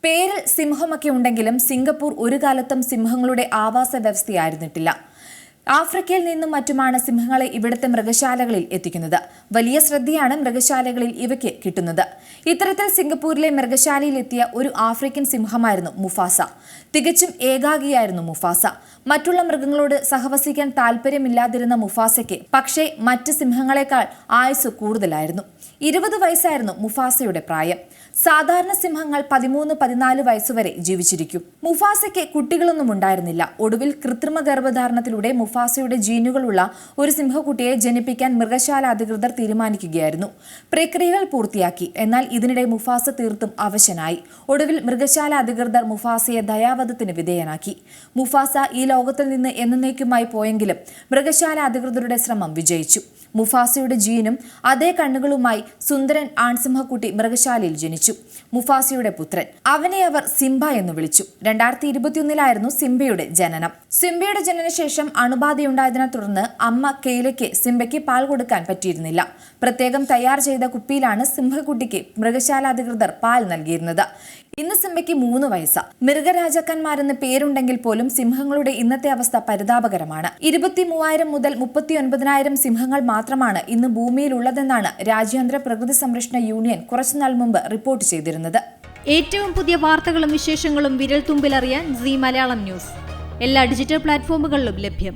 പേരിൽ സിംഹമൊക്കെ ഉണ്ടെങ്കിലും സിംഗപ്പൂർ ഒരു കാലത്തും സിംഹങ്ങളുടെ ആവാസ വ്യവസ്ഥയായിരുന്നിട്ടില്ല. ആഫ്രിക്കയിൽ നിന്നും മറ്റുമാണ് സിംഹങ്ങളെ ഇവിടുത്തെ മൃഗശാലകളിൽ എത്തിക്കുന്നത്. വലിയ ശ്രദ്ധയാണ് മൃഗശാലകളിൽ ഇവയ്ക്ക് കിട്ടുന്നത്. ഇത്തരത്തിൽ സിംഗപ്പൂരിലെ മൃഗശാലയിൽ എത്തിയ ഒരു ആഫ്രിക്കൻ സിംഹമായിരുന്നു മുഫാസ. തികച്ചും ഏകാഗിയായിരുന്നു മുഫാസ. മറ്റുള്ള മൃഗങ്ങളോട് സഹവസിക്കാൻ താല്പര്യമില്ലാതിരുന്ന മുഫാസയ്ക്ക് പക്ഷേ മറ്റ് സിംഹങ്ങളെക്കാൾ ആയുസ് കൂടുതലായിരുന്നു. 20 വയസ്സായിരുന്നു മുഫാസയുടെ പ്രായം. സാധാരണ സിംഹങ്ങൾ 13-14 വയസ്സുവരെ ജീവിച്ചിരിക്കും. മുഫാസയ്ക്ക് കുട്ടികളൊന്നും ഉണ്ടായിരുന്നില്ല. ഒടുവിൽ കൃത്രിമ ഗർഭധാരണത്തിലൂടെ മുഫാസയുടെ ജീനുകളുള്ള ഒരു സിംഹക്കുട്ടിയെ ജനിപ്പിക്കാൻ മൃഗശാല അധികൃതർ തീരുമാനിക്കുകയായിരുന്നു. പ്രക്രിയകൾ പൂർത്തിയാക്കി. എന്നാൽ ഇതിനിടെ മുഫാസ തീർത്തും അവശനായി. ഒടുവിൽ മൃഗശാല അധികൃതർ മുഫാസയെ ദയാവധത്തിന് വിധേയനാക്കി. മുഫാസ ഈ ലോകത്തിൽ നിന്ന് എന്നേക്കുമായി പോയെങ്കിലും മൃഗശാല അധികൃതരുടെ ശ്രമം വിജയിച്ചു. മുഫാസയുടെ ജീനും അതേ കണ്ണുകളുമായി സുന്ദരൻ ആൺസിംഹക്കുട്ടി മൃഗശാലയിൽ ജനിച്ചു. മുഫാസയുടെ പുത്രൻ. അവനെ അവർ സിംബ എന്ന് വിളിച്ചു. 2021 സിംബയുടെ ജനനം. സിംബയുടെ ജനനശേഷം അണുബാധയുണ്ടായതിനെ തുടർന്ന് അമ്മ കെയ്ലയ്ക്ക് സിംബയ്ക്ക് പാൽ കൊടുക്കാൻ പറ്റിയിരുന്നില്ല. പ്രത്യേകം തയ്യാർ ചെയ്ത കുപ്പിയിലാണ് സിംഹക്കുട്ടിക്ക് മൃഗശാല അധികൃതർ പാൽ നൽകിയിരുന്നത്. ഇന്ന് സിംബയ്ക്ക് 3 വയസ്സ്. മൃഗരാജാക്കന്മാരെന്ന് പേരുണ്ടെങ്കിൽ പോലും സിംഹങ്ങളുടെ ഇന്നത്തെ അവസ്ഥ പരിതാപകരമാണ്. 23,000 മുതൽ 39,000 സിംഹങ്ങൾ മാത്രമാണ് ഇന്ന് ഭൂമിയിലുള്ളതെന്നാണ് രാജ്യാന്തര പ്രകൃതി സംരക്ഷണ യൂണിയൻ കുറച്ചുനാൾ മുമ്പ് റിപ്പോർട്ട് ചെയ്തിരുന്നത്. ഏറ്റവും പുതിയ വാർത്തകളും വിശേഷങ്ങളും വിരൽ തുമ്പിലറിയാൻ സീ മലയാളം ന്യൂസ് എല്ലാ ഡിജിറ്റൽ പ്ലാറ്റ്ഫോമുകളിലും ലഭ്യം.